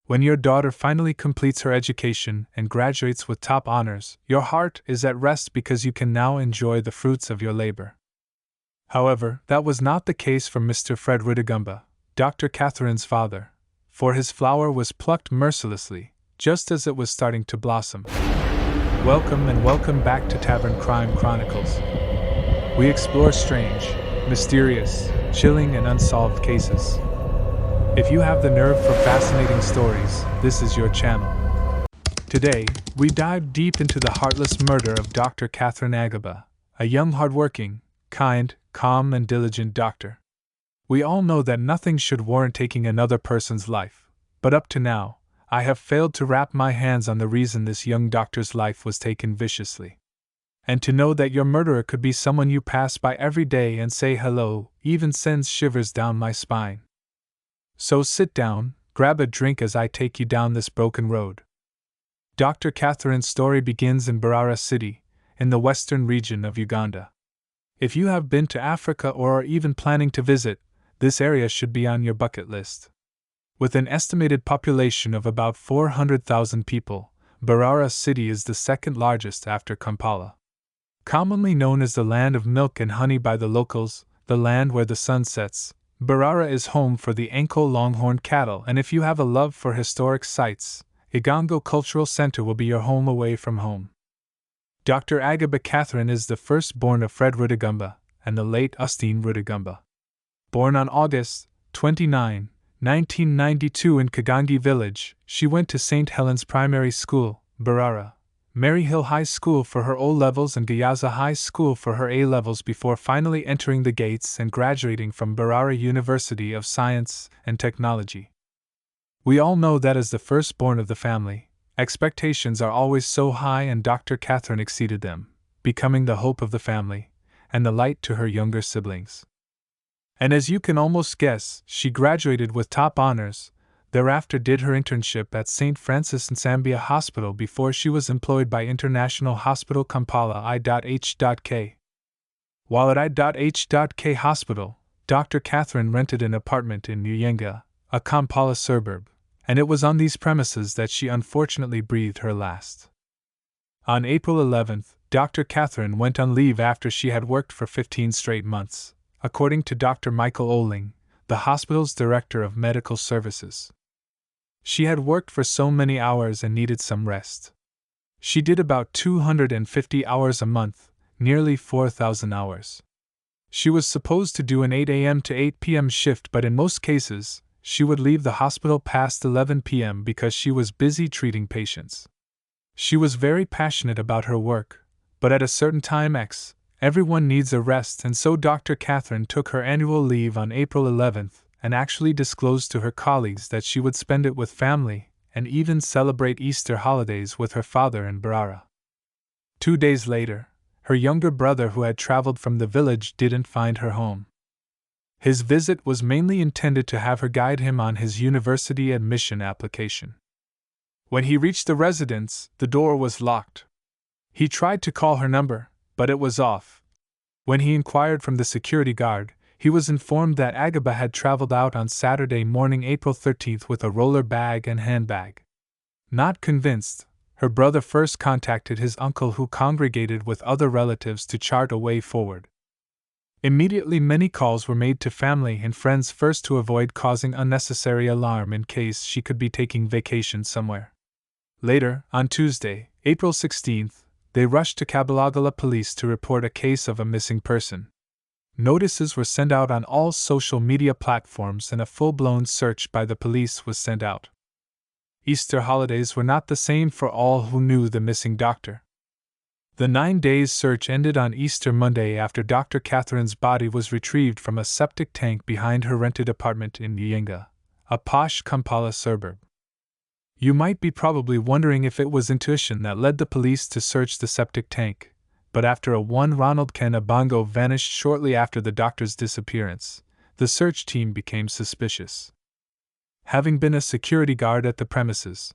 When your daughter finally completes her education and graduates with top honors, your heart is at rest because you can now enjoy the fruits of your labor. However, that was not the case for Mr. Fred Ridagumba, Dr. Catherine's father, for his flower was plucked mercilessly, just as it was starting to blossom. Welcome back to Tavern Crime Chronicles. We explore strange, mysterious, chilling, and unsolved cases. If you have the nerve for fascinating stories, this is your channel. Today, we dive deep into the heartless murder of Dr. Catherine Agaba, a young hardworking, kind, calm, and diligent doctor. We all know that nothing should warrant taking another person's life, but up to now, I have failed to wrap my hands on the reason this young doctor's life was taken viciously. And to know that your murderer could be someone you pass by every day and say hello even sends shivers down my spine. So sit down, grab a drink as I take you down this broken road. Dr. Catherine's story begins in Mbarara City, in the western region of Uganda. If you have been to Africa or are even planning to visit, this area should be on your bucket list. With an estimated population of about 400,000 people, Mbarara City is the second largest after Kampala. Commonly known as the land of milk and honey by the locals, the land where the sun sets, Mbarara is home for the Anko longhorn cattle, and if you have a love for historic sites, Igango Cultural Center will be your home away from home. Dr. Agaba Catherine is the firstborn of Fred Ridagumba and the late Ustine Ridagumba. Born on August 29, 1992 in Kagangi Village, she went to St. Helens Primary School, Mbarara, Maryhill High School for her O-levels and Gayaza High School for her A-levels before finally entering the gates and graduating from Mbarara University of Science and Technology. We all know that as the firstborn of the family, expectations are always so high, and Dr. Catherine exceeded them, becoming the hope of the family and the light to her younger siblings. And as you can almost guess, she graduated with top honors, thereafter did her internship at St. Francis Nsambia Hospital before she was employed by International Hospital Kampala I.H.K. While at I.H.K. Hospital, Dr. Catherine rented an apartment in Nyenga, a Kampala suburb, and it was on these premises that she unfortunately breathed her last. On April 11th, Dr. Catherine went on leave after she had worked for 15 straight months, according to Dr. Michael Oling, the hospital's director of medical services. She had worked for so many hours and needed some rest. She did about 250 hours a month, nearly 4,000 hours. She was supposed to do an 8 a.m. to 8 p.m. shift, but in most cases, she would leave the hospital past 11 p.m. because she was busy treating patients. She was very passionate about her work, but at a certain time everyone needs a rest, and so Dr. Catherine took her annual leave on April 11th and actually disclosed to her colleagues that she would spend it with family and even celebrate Easter holidays with her father in Mbarara. 2 days later, her younger brother who had traveled from the village didn't find her home. His visit was mainly intended to have her guide him on his university admission application. When he reached the residence, the door was locked. He tried to call her number, but it was off. When he inquired from the security guard, he was informed that Agaba had traveled out on Saturday morning, April 13th with a roller bag and handbag. Not convinced, her brother first contacted his uncle, who congregated with other relatives to chart a way forward. Immediately many calls were made to family and friends first to avoid causing unnecessary alarm in case she could be taking vacation somewhere. Later, on Tuesday, April 16th, they rushed to Kabalagala police to report a case of a missing person. Notices were sent out on all social media platforms and a full-blown search by the police was sent out. Easter holidays were not the same for all who knew the missing doctor. The 9 days search ended on Easter Monday after Dr. Catherine's body was retrieved from a septic tank behind her rented apartment in Nyenga, a posh Kampala suburb. You might be probably wondering if it was intuition that led the police to search the septic tank, but after a one Ronald Ken Abango vanished shortly after the doctor's disappearance, the search team became suspicious. Having been a security guard at the premises,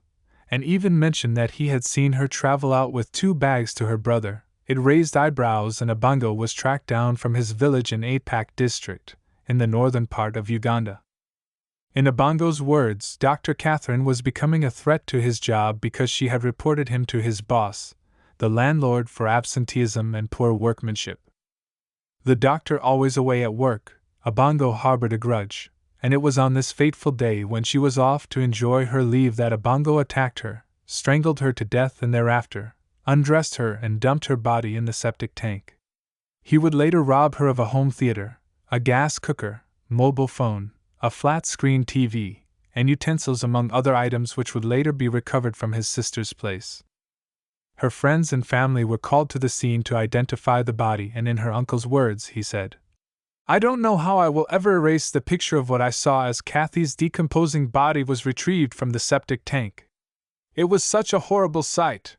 and even mentioned that he had seen her travel out with 2 bags to her brother, it raised eyebrows, and Abango was tracked down from his village in Apak district, in the northern part of Uganda. In Abango's words, Dr. Catherine was becoming a threat to his job because she had reported him to his boss, the landlord, for absenteeism and poor workmanship. The doctor always away at work, Abango harbored a grudge, and it was on this fateful day when she was off to enjoy her leave that Abango attacked her, strangled her to death, and thereafter undressed her and dumped her body in the septic tank. He would later rob her of a home theater, a gas cooker, mobile phone, a flat-screen TV, and utensils, among other items which would later be recovered from his sister's place. Her friends and family were called to the scene to identify the body, and in her uncle's words, he said, "I don't know how I will ever erase the picture of what I saw as Kathy's decomposing body was retrieved from the septic tank. It was such a horrible sight.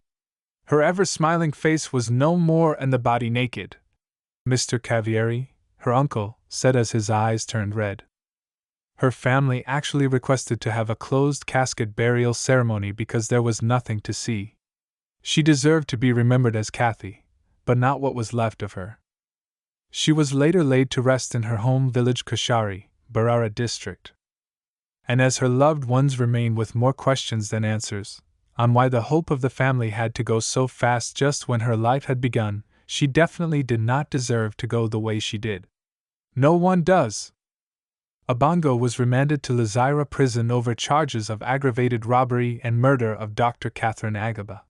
Her ever-smiling face was no more and the body naked." Mr. Cavieri, her uncle, said as his eyes turned red. Her family actually requested to have a closed casket burial ceremony because there was nothing to see. She deserved to be remembered as Kathy, but not what was left of her. She was later laid to rest in her home village Kashari, Barara district. And as her loved ones remain with more questions than answers on why the hope of the family had to go so fast just when her life had begun, she definitely did not deserve to go the way she did. No one does. Abango was remanded to Lizira prison over charges of aggravated robbery and murder of Dr. Catherine Agaba.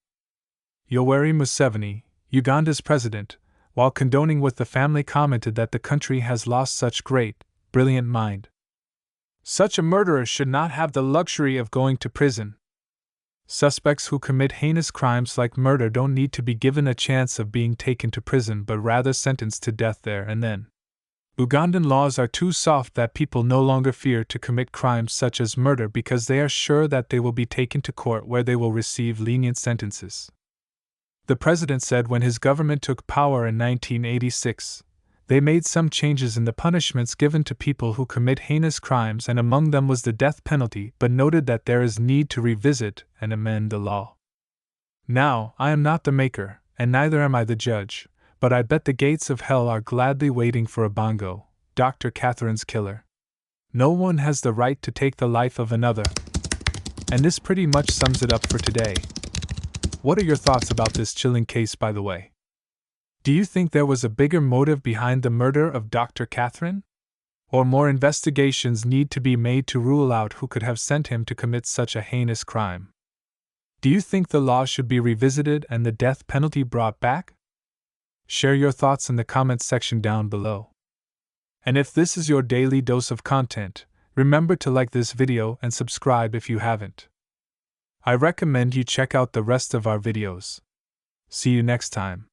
Yoweri Museveni, Uganda's president, while condoning with the family, commented that the country has lost such great, brilliant mind. Such a murderer should not have the luxury of going to prison. Suspects who commit heinous crimes like murder don't need to be given a chance of being taken to prison, but rather sentenced to death there and then. Ugandan laws are too soft that people no longer fear to commit crimes such as murder because they are sure that they will be taken to court where they will receive lenient sentences. The president said when his government took power in 1986, they made some changes in the punishments given to people who commit heinous crimes, and among them was the death penalty, but noted that there is need to revisit and amend the law. Now, I am not the maker, and neither am I the judge, but I bet the gates of hell are gladly waiting for Abango, Dr. Catherine's killer. No one has the right to take the life of another. And this pretty much sums it up for today. What are your thoughts about this chilling case, by the way? Do you think there was a bigger motive behind the murder of Dr. Catherine? Or more investigations need to be made to rule out who could have sent him to commit such a heinous crime? Do you think the law should be revisited and the death penalty brought back? Share your thoughts in the comments section down below. And if this is your daily dose of content, remember to like this video and subscribe if you haven't. I recommend you check out the rest of our videos. See you next time.